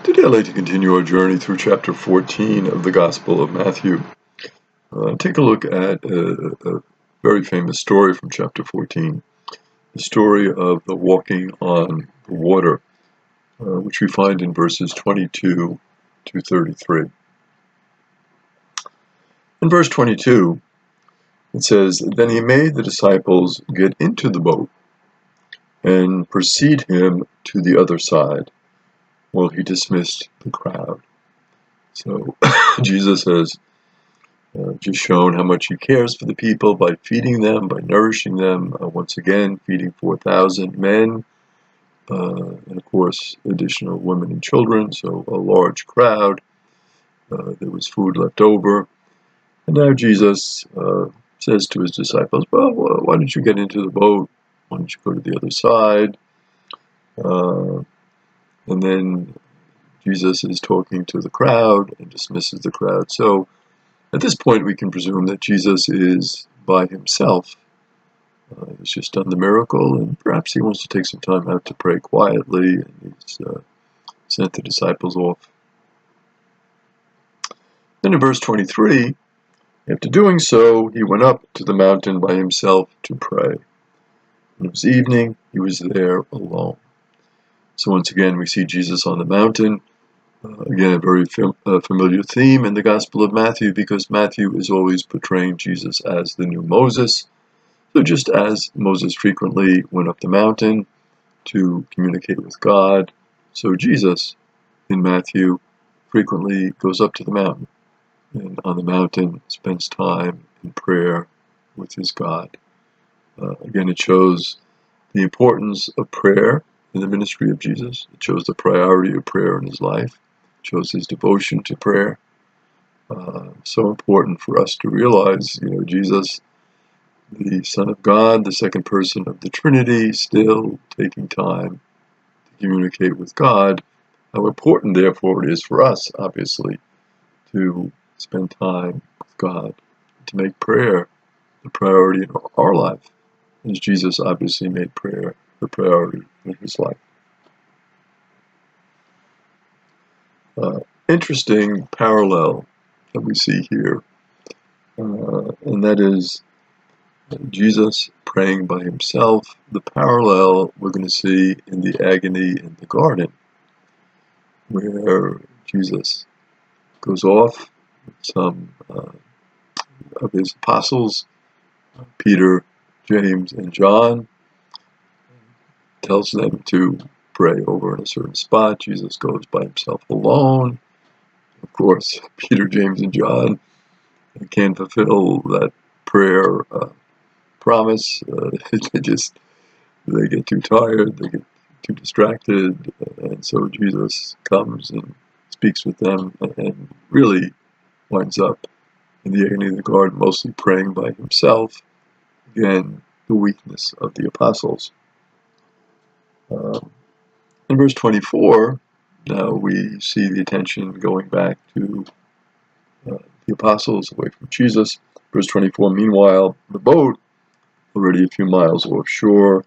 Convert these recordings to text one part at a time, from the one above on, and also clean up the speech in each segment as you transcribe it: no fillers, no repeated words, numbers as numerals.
Today I'd like to continue our journey through chapter 14 of the Gospel of Matthew. Take a look at a very famous story from chapter 14, the story of the walking on the water, which we find in verses 22 to 33. In verse 22, it says, "Then he made the disciples get into the boat and precede him to the other side, while he dismissed the crowd." So Jesus has just shown how much he cares for the people by feeding them, by nourishing them. Once again, feeding 4,000 men, and of course, additional women and children, so a large crowd. There was food left over. And now Jesus says to his disciples, well, why don't you get into the boat? Why don't you go to the other side? And then Jesus is talking to the crowd and dismisses the crowd. So at this point, we can presume that Jesus is by himself. He's just done the miracle, and perhaps he wants to take some time out to pray quietly, and he's sent the disciples off. Then in verse 23, after doing so, he went up to the mountain by himself to pray. When it was evening, he was there alone. So once again, we see Jesus on the mountain. Again, a very familiar theme in the Gospel of Matthew, because Matthew is always portraying Jesus as the new Moses. So just as Moses frequently went up the mountain to communicate with God, so Jesus in Matthew frequently goes up to the mountain, and on the mountain spends time in prayer with his God. Again, it shows the importance of prayer in the ministry of Jesus. It shows the priority of prayer in his life. It shows his devotion to prayer. So important for us to realize, Jesus, the Son of God, the second person of the Trinity, still taking time to communicate with God. How important, therefore, it is for us, obviously, to spend time with God, to make prayer the priority in our life, as Jesus obviously made prayer the priority in his life. Interesting parallel that we see here, and that is Jesus praying by himself. The parallel we're going to see in the agony in the garden, where Jesus goes off with some of his apostles, Peter, James, and John, tells them to pray over in a certain spot. Jesus goes by himself alone. Of course, Peter, James, and John can't fulfill that prayer promise. They get too tired, they get too distracted, and so Jesus comes and speaks with them, and really winds up in the agony of the garden, mostly praying by himself. Again, the weakness of the apostles. In verse 24, now we see the attention going back to the apostles away from Jesus. Verse 24, meanwhile, the boat, already a few miles offshore,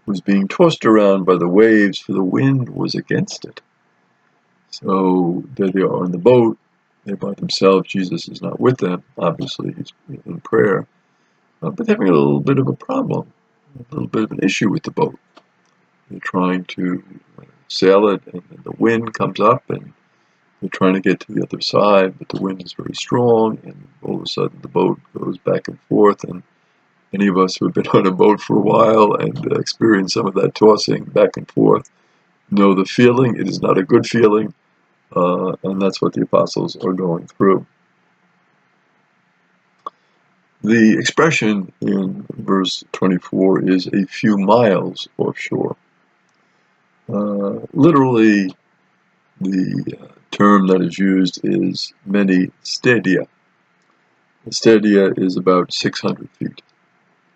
was being tossed around by the waves, for the wind was against it. So there they are in the boat. They're by themselves. Jesus is not with them. Obviously, he's in prayer. But having a little bit of a problem, a little bit of an issue with the boat. They're trying to sail it, and the wind comes up, and they're trying to get to the other side, but the wind is very strong, and all of a sudden the boat goes back and forth. And any of us who have been on a boat for a while and experienced some of that tossing back and forth know the feeling. It is not a good feeling, and that's what the apostles are going through. The expression in verse 24 is a few miles offshore. Literally, the term that is used is many stadia. A stadia is about 600 feet.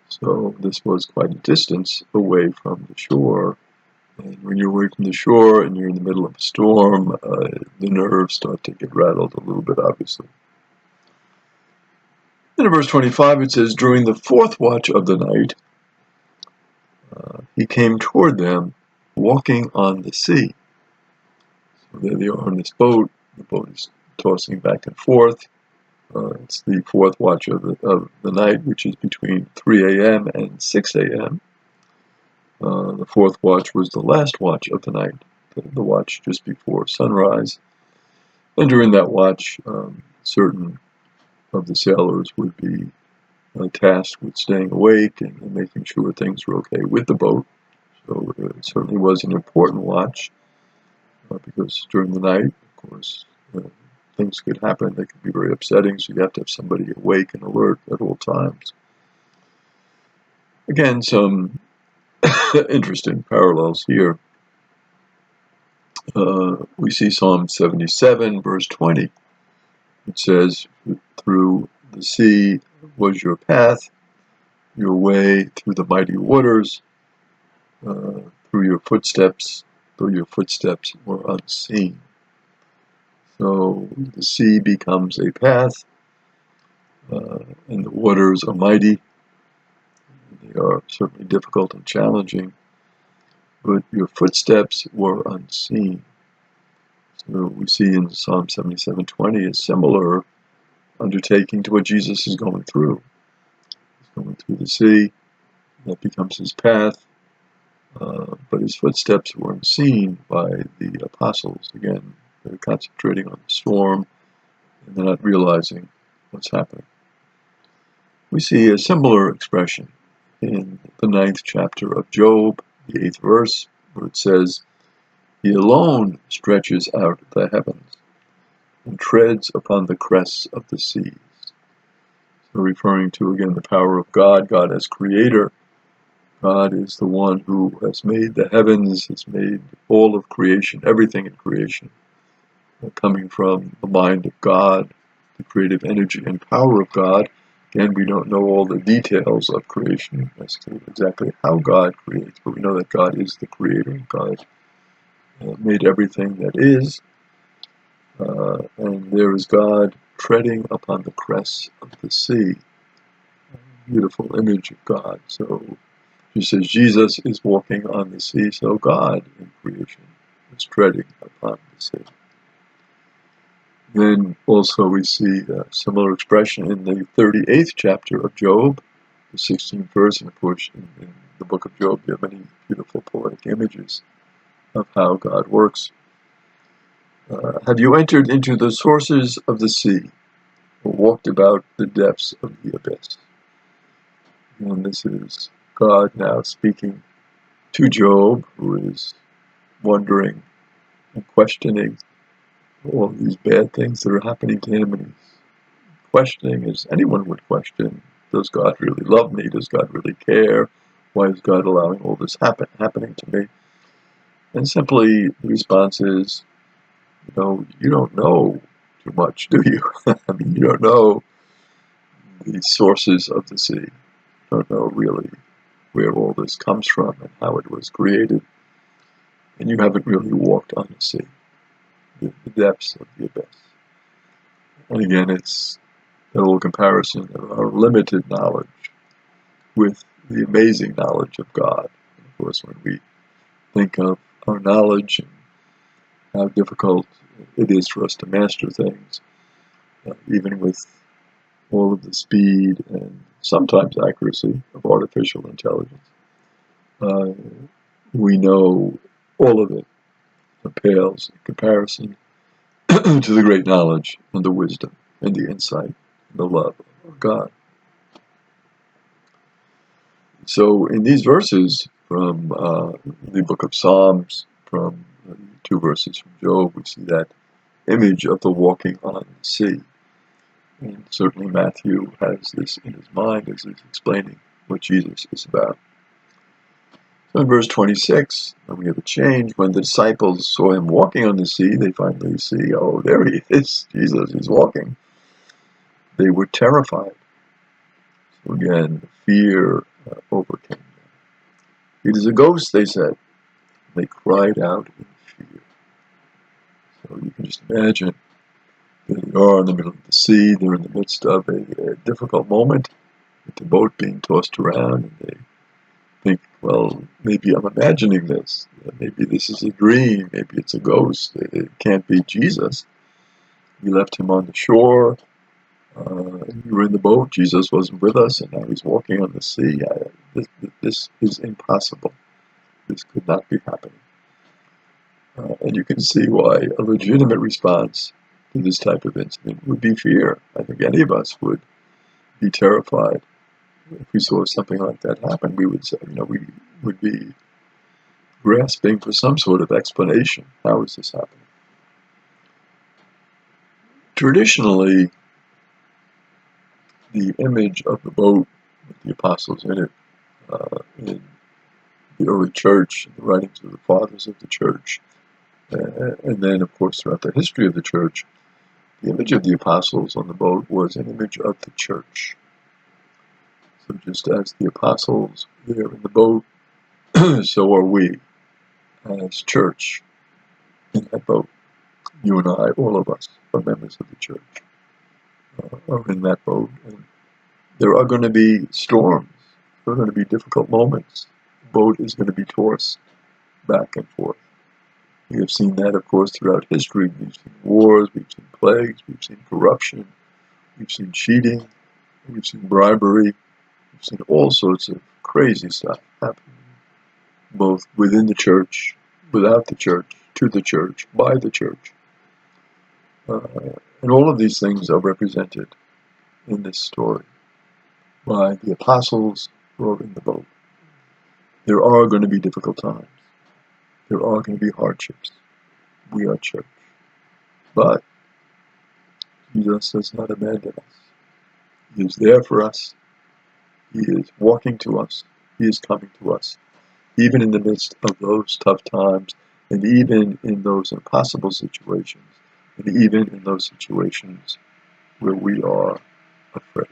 So this was quite a distance away from the shore. And when you're away from the shore and you're in the middle of a storm, the nerves start to get rattled a little bit, obviously. Then in verse 25 it says, during the fourth watch of the night, he came toward them walking on the sea. So there they are on this boat. The boat is tossing back and forth. It's the fourth watch of the night, which is between 3 a.m. and 6 a.m. The fourth watch was the last watch of the night, the watch just before sunrise. And during that watch, certain of the sailors would be tasked with staying awake and making sure things were okay with the boat. So it certainly was an important watch because during the night, of course, things could happen. They could be very upsetting, so you have to have somebody awake and alert at all times. Again, some interesting parallels here. We see Psalm 77, verse 20. It says, through the sea was your path, your way through the mighty waters, through your footsteps, though your footsteps were unseen. So the sea becomes a path, and the waters are mighty. They are certainly difficult and challenging, but your footsteps were unseen. So we see in Psalm 77:20 a similar undertaking to what Jesus is going through. He's going through the sea, that becomes his path, but his footsteps were unseen by the apostles. Again, they're concentrating on the storm, and they're not realizing what's happening. We see a similar expression in the 9th chapter of Job, the 8th verse, where it says, he alone stretches out the heavens and treads upon the crests of the seas. So referring to, again, the power of God, God as creator. God is the one who has made the heavens, has made all of creation, everything in creation, coming from the mind of God, the creative energy and power of God. Again, we don't know all the details of creation as to exactly how God creates, but we know that God is the creator. God made everything that is, and there is God treading upon the crests of the sea. Beautiful image of God. So just as Jesus is walking on the sea, so God in creation is treading upon the sea. Then also we see a similar expression in the 38th chapter of Job, the 16th verse, and of course in the book of Job you have many beautiful poetic images of how God works. Have you entered into the sources of the sea, or walked about the depths of the abyss? And this is God now speaking to Job, who is wondering and questioning all these bad things that are happening to him, and he's questioning, as anyone would question, does God really love me? Does God really care? Why is God allowing all this happening to me? And simply the response is, you don't know too much, do you? I mean, you don't know the sources of the sea. You don't know really where all this comes from and how it was created. And you haven't really walked on the sea, the depths of the abyss. And again, it's a little comparison of our limited knowledge with the amazing knowledge of God. And of course, when we think of our knowledge and how difficult it is for us to master things, even with all of the speed and sometimes accuracy of artificial intelligence, we know all of it pales in comparison to the great knowledge and the wisdom and the insight and the love of God. So in these verses from the book of Psalms, from 2 verses from Job, we see that image of the walking on the sea. And certainly Matthew has this in his mind as he's explaining what Jesus is about. So in verse 26, we have a change. When the disciples saw him walking on the sea, they finally see, oh, there he is, Jesus, he's walking. They were terrified. So again, fear overcame them. It is a ghost, they said. They cried out in fear. So you can just imagine that they are in the middle of the sea. They're in the midst of a difficult moment with the boat being tossed around, and they think well, maybe I'm imagining this. Maybe this is a dream. Maybe it's a ghost. It can't be Jesus. We left him on the shore. We were in the boat. Jesus wasn't with us, and now he's walking on the sea. This is impossible. This could not be happening. And you can see why a legitimate response to this type of incident would be fear. I think any of us would be terrified if we saw something like that happen. We would say, we would be grasping for some sort of explanation. How is this happening? Traditionally, the image of the boat with the apostles in it, in the early church, the writings of the fathers of the church, and then, of course, throughout the history of the church, the image of the apostles on the boat was an image of the church. So just as the apostles there in the boat, so are we as church in that boat. You and I, all of us, are members of the church, are in that boat. And there are going to be storms. There are going to be difficult moments. The boat is going to be tossed back and forth. We have seen that, of course, throughout history. We've seen wars, we've seen plagues, we've seen corruption, we've seen cheating, we've seen bribery, we've seen all sorts of crazy stuff happening, both within the church, without the church, to the church, by the church. And all of these things are represented in this story by the apostles who are in the boat. There are going to be difficult times. There are going to be hardships. We are church. But Jesus does not abandon us. He is there for us. He is walking to us. He is coming to us. Even in the midst of those tough times, and even in those impossible situations, and even in those situations where we are afraid.